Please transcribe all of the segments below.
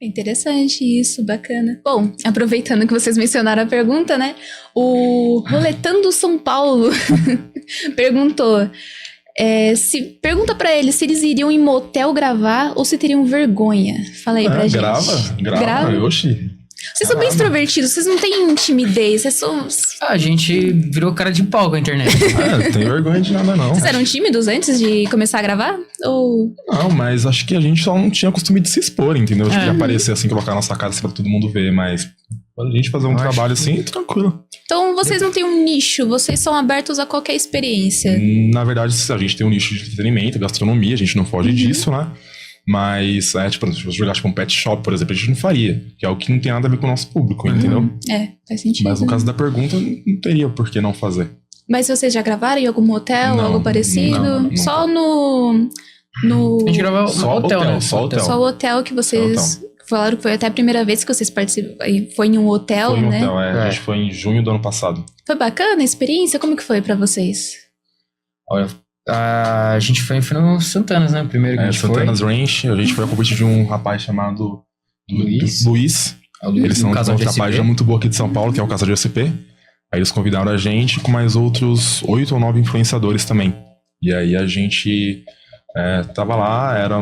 Interessante isso, bacana. Bom, aproveitando que vocês mencionaram a pergunta, né? O Roletando São Paulo perguntou... pergunta pra eles se eles iriam em motel gravar ou se teriam vergonha. Fala aí pra gente. Grava. Oxi. Vocês são bem extrovertidos, vocês não têm timidez, vocês são... A gente virou cara de pau com a internet. Não tenho vergonha de nada, não. Vocês eram tímidos antes de começar a gravar? Ou... Não, mas acho que a gente só não tinha costume de se expor, entendeu? De aparecer assim, colocar a nossa cara assim pra todo mundo ver, mas... Quando a gente fazer um trabalho assim, tranquilo. Então vocês não têm um nicho, vocês são abertos a qualquer experiência. Na verdade, a gente tem um nicho de entretenimento, gastronomia, a gente não foge disso, né? Mas, tipo, se você jogar tipo um pet shop, por exemplo, a gente não faria. Que é algo que não tem nada a ver com o nosso público, entendeu? Faz sentido. Mas no caso da pergunta, não teria por que não fazer. Mas vocês já gravaram em algum hotel, Não, algo parecido? não. Só no... A gente gravava Só hotel, né? Só hotel. Só o hotel que vocês... Falaram que foi até a primeira vez que vocês participaram. Foi em um hotel, Foi em um né? hotel, A gente foi em junho do ano passado. Foi bacana a experiência? Como que foi pra vocês? Olha, a gente foi no Santanas, né? Primeiro que a gente Santanas Ranch, a gente foi a convite de um rapaz chamado Luiz. Eles são de uma página muito boa aqui de São Paulo, que é o Casa de SP. Aí eles convidaram a gente com mais outros 8 ou 9 influenciadores também. E aí a gente tava lá, era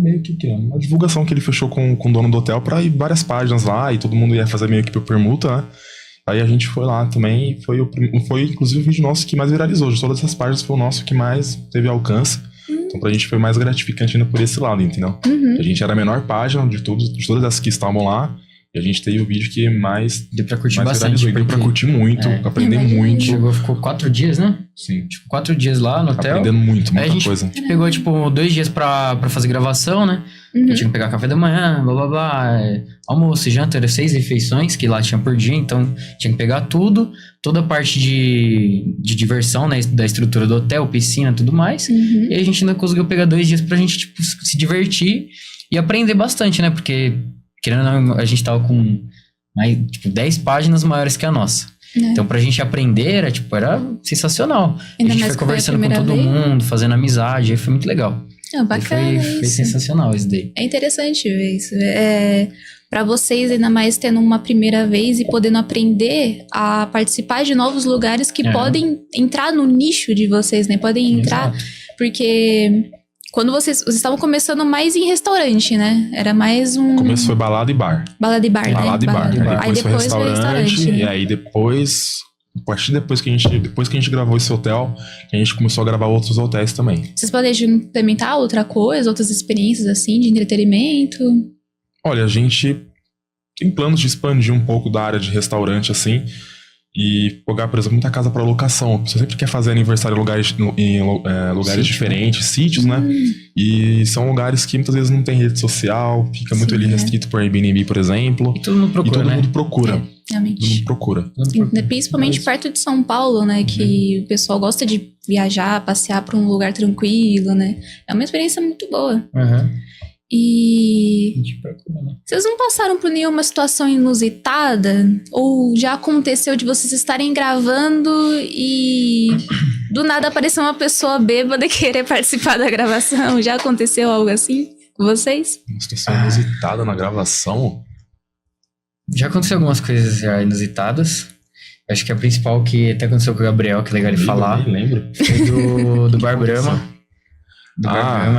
meio que uma divulgação que ele fechou com o dono do hotel pra ir várias páginas lá, e todo mundo ia fazer meio que por permuta, né? Aí a gente foi lá também, e foi inclusive o vídeo nosso que mais viralizou. De todas essas páginas foi o nosso que mais teve alcance. Então pra gente foi mais gratificante ainda por esse lado, entendeu? A gente era a menor página de todas as que estavam lá. E a gente teve o vídeo que mais... Deu pra curtir mais bastante. Deu pra curtir muito, aprender muito. Ficou 4 dias, né? Sim. Tipo, 4 dias lá no hotel. Aprendendo muita coisa. A gente pegou, tipo, 2 dias pra fazer gravação, né? Eu tinha que pegar café da manhã, blá, blá, blá. Almoço e janta, eram 6 refeições que lá tinha por dia. Então, tinha que pegar tudo. Toda a parte de diversão, né? Da estrutura do hotel, piscina, tudo mais. E aí a gente ainda conseguiu pegar 2 dias pra gente, tipo, se divertir e aprender bastante, né? Porque... Querendo ou não, a gente tava com mais, tipo, 10 páginas maiores que a nossa. Então, pra gente aprender, era sensacional. Ainda a gente mais foi conversando com todo mundo, fazendo amizade, aí foi muito legal. Bacana foi sensacional isso daí. É interessante ver isso. Pra vocês, ainda mais tendo uma primeira vez e podendo aprender a participar de novos lugares que podem entrar no nicho de vocês, né? Podem entrar, porque... Quando vocês estavam começando mais em restaurante, né? Era mais um... O começo foi balada e bar. Balada e bar, né? Balada e bar. Aí depois foi restaurante. E aí depois... A partir depois que a gente gravou esse hotel, a gente começou a gravar outros hotéis também. Vocês planejam implementar outra coisa, outras experiências assim, de entretenimento? Olha, a gente tem planos de expandir um pouco da área de restaurante, assim, e pegar, por exemplo, muita casa para locação. Você sempre quer fazer aniversário em lugares diferentes, sítios, né? E são lugares que muitas vezes não tem rede social, fica muito ali restrito por Airbnb, por exemplo. E todo mundo procura, Todo mundo procura. Realmente. Todo mundo procura. Principalmente perto de São Paulo, né? Que o pessoal gosta de viajar, passear para um lugar tranquilo, né? É uma experiência muito boa. E vocês não passaram por nenhuma situação inusitada? Ou já aconteceu de vocês estarem gravando e do nada aparecer uma pessoa bêbada e querer participar da gravação? Já aconteceu algo assim com vocês? Uma situação inusitada na gravação? Já aconteceu algumas coisas já inusitadas. Acho que a principal que até aconteceu com o Gabriel, que é legal de falar. Nem lembro. Foi do Bar Brahma.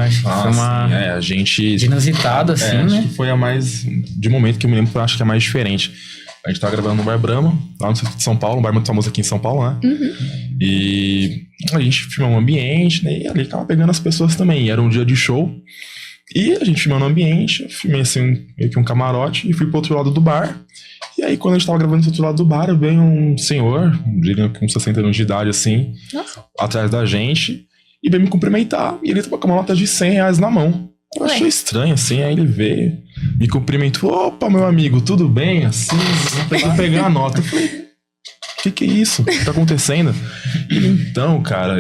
Acho que foi uma a gente... inusitada, assim, né? Acho que foi a mais... De momento que eu me lembro, acho que é a mais diferente. A gente tava gravando no Bar Brahma, lá no centro de São Paulo, um bar muito famoso aqui em São Paulo, né? E a gente filmou um ambiente, né? E ali tava pegando as pessoas também. Era um dia de show. E a gente filmou no ambiente, eu filmei assim, meio que um camarote, e fui pro outro lado do bar. E aí, quando a gente tava gravando do outro lado do bar, veio um senhor, diria com 60 anos de idade, assim, atrás da gente, e veio me cumprimentar. E ele tava com uma nota de R$100 na mão. Eu achei estranho, assim, aí ele veio, me cumprimentou. Opa, meu amigo, tudo bem? Assim, vou pegar a nota. Eu falei, que é isso? O que tá acontecendo? E então, cara,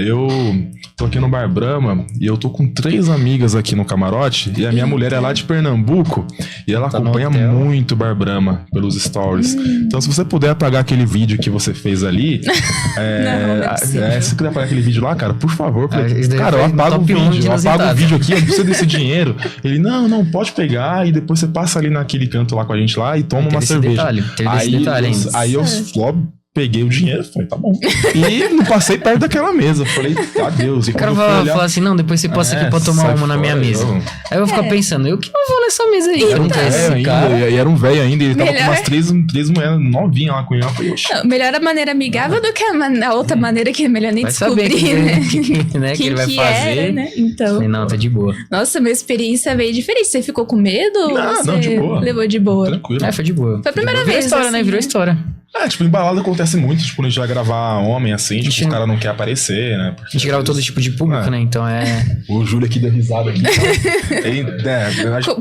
tô aqui no Bar Brahma e eu tô com 3 amigas aqui no camarote e a minha mulher é lá de Pernambuco e ela acompanha muito Bar Brahma pelos stories. Então, se você puder apagar aquele vídeo que você fez ali, se você puder apagar aquele vídeo lá, cara, por favor. Cara, eu apago o vídeo aqui, eu preciso desse dinheiro. Ele, não, pode pegar e depois você passa ali naquele canto lá com a gente lá e toma uma cerveja. Aí eu peguei o dinheiro, falei, tá bom. E não passei perto daquela mesa. Falei, adeus. E o cara vai falar assim, não, depois você passa aqui pra tomar uma na minha mesa. Aí eu vou ficar pensando, eu que não vou nessa mesa aí. Era um velho ainda, e era um velho ainda, ele tava com umas 3 mulheres novinhas lá com ele. Eu falei, melhor a maneira amigável do que a outra maneira que é melhor nem descobrir, né? Que ele vai fazer. Né? Então. Falei, não, tá de boa. Nossa, minha experiência veio diferente. Você ficou com medo? Não, de boa. Levou de boa? Tranquilo. Foi de boa. Foi a primeira vez. Virou história, né? Virou história. Em balada acontece muito, tipo, quando a gente vai gravar homem assim, tipo, os caras não querem aparecer, né? Porque a gente grava todo tipo de público, né? Então O Júlio aqui deu risada aqui.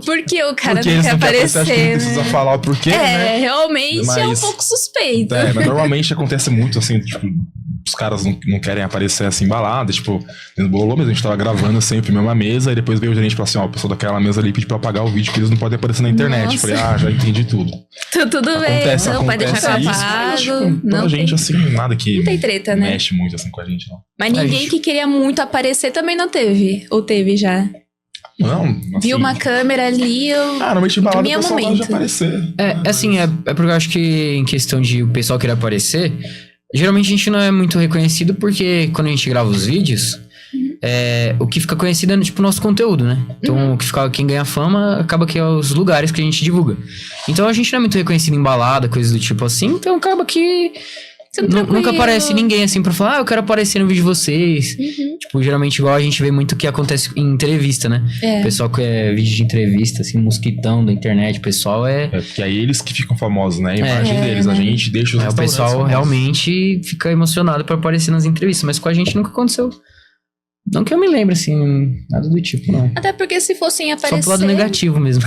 Por que o cara não quer aparecer? Acho que não precisa falar o porquê, né? Realmente é um pouco suspeito. Mas normalmente acontece muito, assim, tipo, os caras não querem aparecer assim em balada, tipo, dentro do bololô mesmo, a gente tava gravando sempre a mesma mesa, e depois veio o gerente e falou assim, o pessoal daquela mesa ali pediu pra apagar o vídeo, que eles não podem aparecer na internet. Falei, já entendi tudo. Tudo bem, não pode deixar gravado. Tipo, não, gente, assim, nada que não tem treta, né? Mexe muito assim com a gente, não. Mas ninguém que queria muito aparecer também não teve? Ou teve já? Não, assim, viu uma câmera ali, normalmente em balada o pessoal gosta de aparecer. É porque eu acho que em questão de o pessoal querer aparecer, geralmente a gente não é muito reconhecido porque quando a gente grava os vídeos, o que fica conhecido é tipo o nosso conteúdo, né? Então quem ganha fama acaba que é os lugares que a gente divulga. Então a gente não é muito reconhecido em balada, coisas do tipo assim, então acaba que nunca aparece ninguém assim pra falar, eu quero aparecer no vídeo de vocês. Tipo, geralmente igual a gente vê muito o que acontece em entrevista, né? O pessoal que é vídeo de entrevista, assim, mosquitão da internet, o pessoal porque aí eles que ficam famosos, né? A imagem deles, a gente deixa os o pessoal famosos. Realmente fica emocionado pra aparecer nas entrevistas, mas com a gente nunca aconteceu. Não que eu me lembre, assim, nada do tipo, não. Até porque se fossem aparecer... Só pro lado negativo mesmo.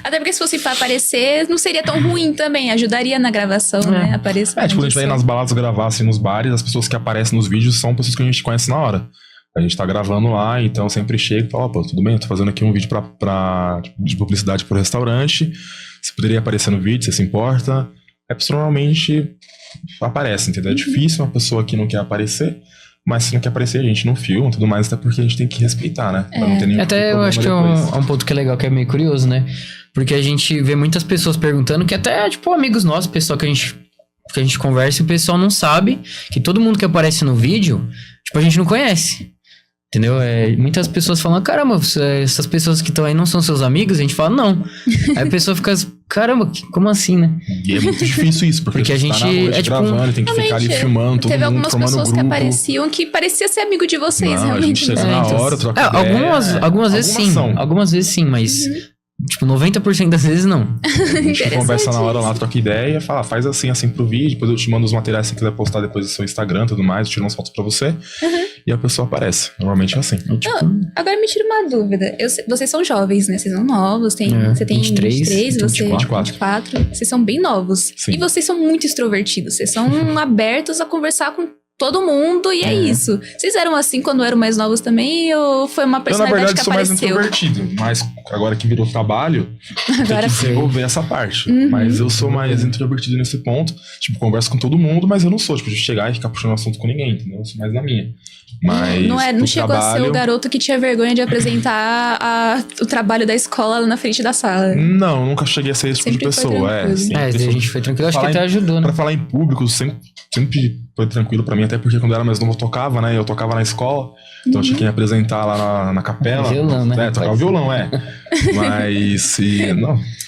Até porque se fosse pra aparecer, não seria tão ruim também. Ajudaria na gravação, né? Aparecer. Tipo, a gente vai nas baladas gravar, assim, nos bares, as pessoas que aparecem nos vídeos são pessoas que a gente conhece na hora. A gente tá gravando lá, então eu sempre chego e falo, tudo bem, eu tô fazendo aqui um vídeo de publicidade pro restaurante. Você poderia aparecer no vídeo, você se importa? A pessoa normalmente aparece, entendeu? É difícil uma pessoa que não quer aparecer. Mas se não quer aparecer a gente no filme e tudo mais, até porque a gente tem que respeitar, né? Pra não ter nenhum até eu acho que é um ponto que é legal, que é meio curioso, né? Porque a gente vê muitas pessoas perguntando, que até, tipo, amigos nossos, pessoal que a gente conversa, e o pessoal não sabe que todo mundo que aparece no vídeo, tipo, a gente não conhece. Entendeu? Muitas pessoas falam, caramba, essas pessoas que estão aí não são seus amigos? A gente fala, não. Aí a pessoa fica, caramba, como assim, né? E é muito difícil isso, porque a gente tá gravando, tem que ficar ali filmando, todo teve mundo algumas pessoas que apareciam que parecia ser amigo de vocês, realmente. A gente chega na hora, troca ideia. Algumas vezes sim. Algumas vezes sim, mas... Tipo, 90% das vezes não. A gente conversa na hora lá, troca ideia, fala, faz assim pro vídeo, depois eu te mando os materiais se você quiser postar depois do seu Instagram e tudo mais, eu tiro umas fotos pra você, e a pessoa aparece. Normalmente é assim. Agora me tira uma dúvida. Vocês são jovens, né? Vocês são novos, você tem 23, você 24. Vocês são bem novos. Sim. E vocês são muito extrovertidos, vocês são abertos a conversar com todo mundo, e é isso. Vocês eram assim quando eram mais novos também, ou foi uma personalidade que apareceu? Eu, na verdade, sou mais introvertido, mas agora que virou trabalho, tem que desenvolver essa parte. Mas eu sou mais introvertido nesse ponto. Tipo, converso com todo mundo, mas eu não sou, tipo, de chegar e ficar puxando assunto com ninguém, entendeu? Eu sou mais na minha. Mas não chegou a ser o garoto que tinha vergonha de apresentar o trabalre da escola lá na frente da sala. Não, nunca cheguei a ser esse tipo de pessoa. A gente foi tranquilo, acho que até ajudou, né? Pra falar em público, sempre foi tranquilo pra mim, até porque quando eu era mais novo eu tocava, né? Eu tocava na escola, então eu tinha que me apresentar lá na capela. Violão, né? Tocava violão, Mas,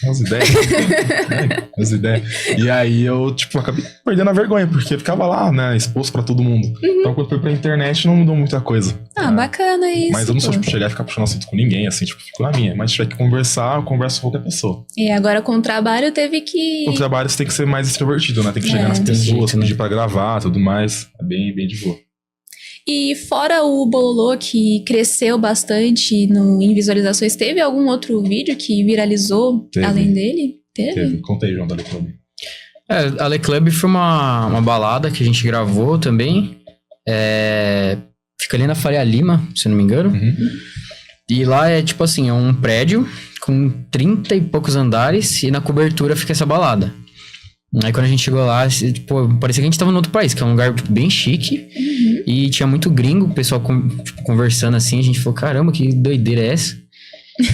as ideias. E aí eu, tipo, acabei perdendo a vergonha, porque eu ficava lá, né? Exposto pra todo mundo. Então quando foi pra internet não mudou muita coisa. Bacana isso. Mas eu não sou, tipo, chegar e ficar puxando assunto com ninguém, assim, tipo, fico na minha. Mas se tiver que conversar, eu converso com qualquer pessoa. E agora com o trabalho teve que... Com o trabalho você tem que ser mais extrovertido, né? Tem que chegar nas pessoas, pedir pra gravar, tudo mais. É bem de boa. E fora o Bololô, que cresceu bastante em visualizações, teve algum outro vídeo que viralizou além dele? Teve? Contei, João, da Le Club. A Le Club foi uma balada que a gente gravou também. Fica ali na Faria Lima, se eu não me engano. E lá é tipo assim, é um prédio com 30 e poucos andares e na cobertura fica essa balada. Aí quando a gente chegou lá, tipo, parecia que a gente tava em outro país, que é um lugar tipo, bem chique. E tinha muito gringo, o pessoal conversando assim. A gente falou, caramba, que doideira é essa?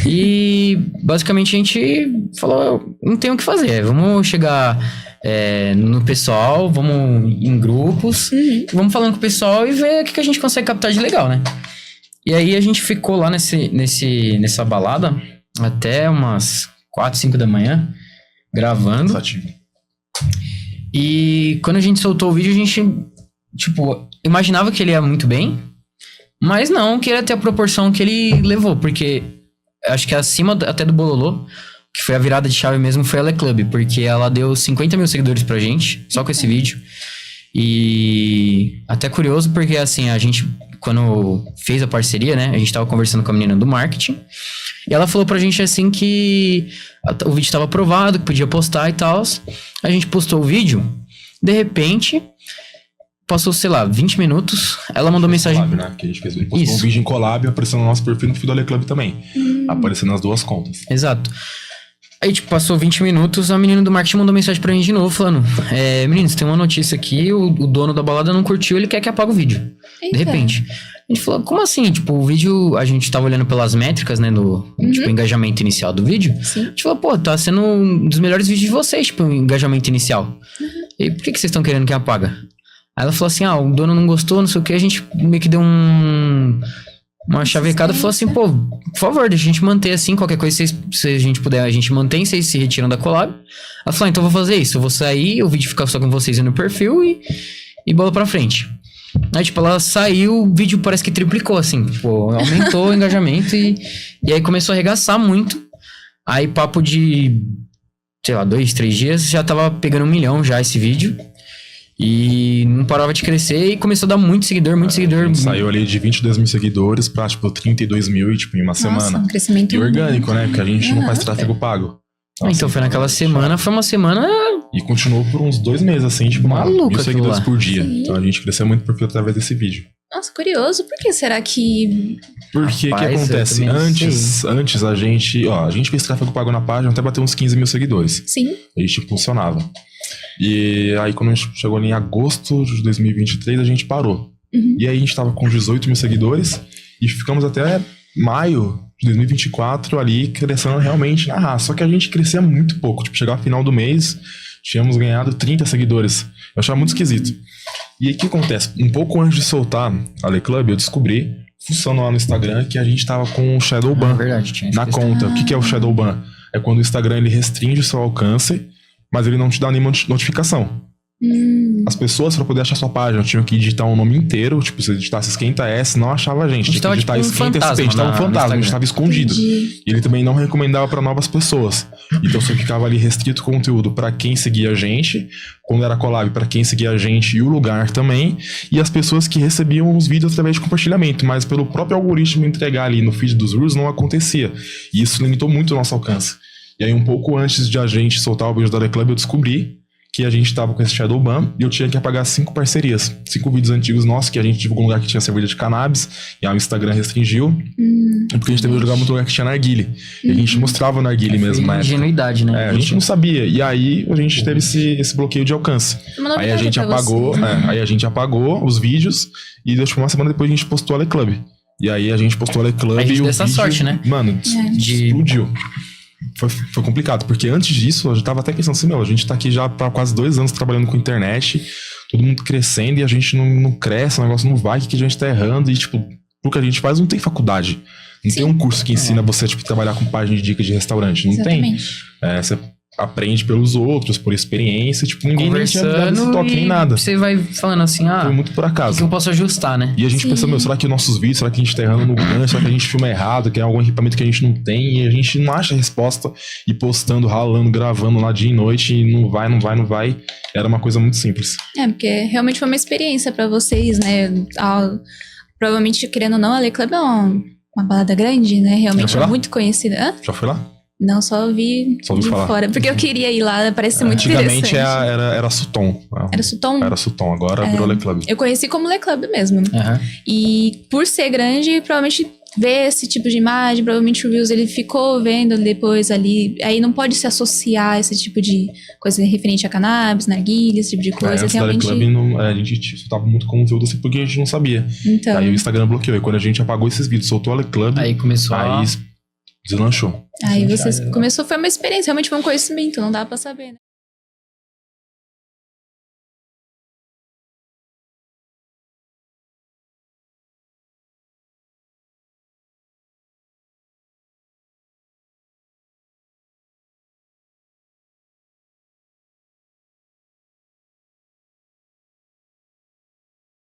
E basicamente a gente falou, não tem o que fazer, vamos chegar no pessoal, vamos em grupos, vamos falando com o pessoal e ver o que a gente consegue captar de legal, né? E aí a gente ficou lá nessa balada até umas 4, 5 da manhã, gravando. E quando a gente soltou o vídeo, a gente, tipo, imaginava que ele ia muito bem, mas não que ele ia ter a proporção que ele levou, porque acho que acima até do Bololô, que foi a virada de chave mesmo, foi a Le Club, porque ela deu 50 mil seguidores pra gente, só com esse vídeo. E até curioso, porque assim, a gente, quando fez a parceria, né, a gente tava conversando com a menina do marketing, e ela falou pra gente assim que o vídeo tava aprovado, que podia postar e tal. A gente postou o vídeo, de repente, passou, sei lá, 20 minutos, ela mandou mensagem... Collab, né? Que a gente fez, postou um vídeo em collab, aparecendo no nosso perfil no feed do Ale Club também. Aparecendo nas duas contas. Exato. Aí, tipo, passou 20 minutos, a menina do marketing mandou mensagem pra gente de novo, falando... Meninos, tem uma notícia aqui, o dono da balada não curtiu, ele quer que apague o vídeo. Eita. De repente. A gente falou, como assim? Tipo, o vídeo, a gente tava olhando pelas métricas, né, do tipo, engajamento inicial do vídeo. Sim. A gente falou, pô, tá sendo um dos melhores vídeos de vocês, tipo, o engajamento inicial. E por que vocês estão querendo que apaga? Aí ela falou assim, o dono não gostou, não sei o que, a gente meio que deu uma chavecada e falou assim, pô, por favor, deixa a gente manter assim, qualquer coisa, se a gente puder, a gente mantém, vocês se retiram da collab. Ela falou, então eu vou fazer isso, eu vou sair, o vídeo fica só com vocês no perfil e bola pra frente. Aí, tipo, ela saiu, o vídeo parece que triplicou, assim, tipo, aumentou o engajamento e aí começou a arregaçar muito. Aí, papo de, sei lá, 2, 3 dias, já tava pegando 1 milhão já esse vídeo. E não parava de crescer e começou a dar muito seguidor. Saiu ali de 22 mil seguidores pra, tipo, 32 mil e, tipo, em uma semana. Um crescimento e orgânico, né? Porque a gente não faz tráfego pago. Então foi naquela semana, foi uma semana... E continuou por uns 2 meses, assim, tipo, maluca, 1.000 seguidores por dia. Sim. Então a gente cresceu muito porque através desse vídeo. Nossa, curioso. Por que será que... Porque o que acontece? Antes a gente fez tráfego pago na página até bater uns 15 mil seguidores. Sim. A gente impulsionava. E aí quando a gente chegou ali em agosto de 2023, a gente parou. E aí a gente tava com 18 mil seguidores e ficamos até maio de 2024 ali crescendo realmente na raça. Só que a gente crescia muito pouco. Tipo, chegava ao final do mês, tínhamos ganhado 30 seguidores. Eu achava muito esquisito. E aí o que acontece? Um pouco antes de soltar a Le Club, eu descobri, fuçando lá no Instagram, que a gente tava com o Shadow Ban na conta. O que é o Shadow Ban? É quando o Instagram ele restringe o seu alcance, mas ele não te dá nenhuma notificação. As pessoas, pra poder achar sua página, tinham que digitar um nome inteiro. Tipo, se digitasse Esquenta S, não achava a gente. Tinha que digitar tipo Esquenta SP, a gente tava um fantasma, a gente tava escondido. E ele também não recomendava pra novas pessoas. Então só ficava ali restrito conteúdo pra quem seguia a gente, quando era collab pra quem seguia a gente e o lugar também, e as pessoas que recebiam os vídeos através de compartilhamento. Mas pelo próprio algoritmo entregar ali no feed dos Reels não acontecia. E isso limitou muito o nosso alcance. E aí um pouco antes de a gente soltar o vídeo da Le Club, eu descobri que a gente tava com esse Shadow Ban e eu tinha que apagar 5 parcerias. 5 vídeos antigos nossos que a gente divulgou um lugar que tinha cerveja de cannabis e aí o Instagram restringiu. Porque a gente teve que jogar muito lugar que tinha narguile. E a gente mostrava o narguile mesmo, né? Ingenuidade, né? A gente não sabia. E aí a gente teve esse bloqueio de alcance. Aí a gente apagou, aí a gente apagou os vídeos e tipo, uma semana depois a gente postou a Le Club. E aí a gente postou a Le Club e o dessa vídeo, sorte, né? Mano, explodiu. Foi complicado, porque antes disso, eu já tava até pensando assim, a gente tá aqui já há quase 2 anos trabalhando com internet, todo mundo crescendo e a gente não cresce, o negócio não vai, o que a gente tá errando? E, tipo, o que a gente faz não tem faculdade. Não tem um curso que ensina você, tipo, trabalhar com página de dicas de restaurante. Não tem. Você aprende pelos outros, por experiência, tipo, ninguém tinha dado esse toque nem nada. Você vai falando assim, foi muito por acaso. O que eu posso ajustar, né? E a gente pensou, será que nossos vídeos, será que a gente tá errando no gancho, será que a gente filma errado, que é algum equipamento que a gente não tem, e a gente não acha a resposta, e postando, ralando, gravando lá dia e noite, e não vai. Era uma coisa muito simples. Porque realmente foi uma experiência pra vocês, né? Provavelmente, querendo ou não, a Le Club é uma balada grande, né? Realmente é muito conhecida. Já foi lá? Não, só vi de falar. fora. Porque eu queria ir lá, parece ser muito antigamente interessante. Era Sutton. Era Sutton? Era Sutton, agora virou Le Club. Eu conheci como Le Club mesmo. E por ser grande, provavelmente ver esse tipo de imagem, provavelmente o Reels ele ficou vendo depois ali. Aí não pode se associar a esse tipo de coisa referente a cannabis, narguilha, esse tipo de coisa. Antes realmente... da Le Club, a gente soltava muito conteúdo assim porque a gente não sabia. Então. Aí o Instagram bloqueou. E quando a gente apagou esses vídeos, soltou a Le Club, aí começou deslanchou. Aí você começou, foi uma experiência, realmente foi um conhecimento, não dá pra saber, né?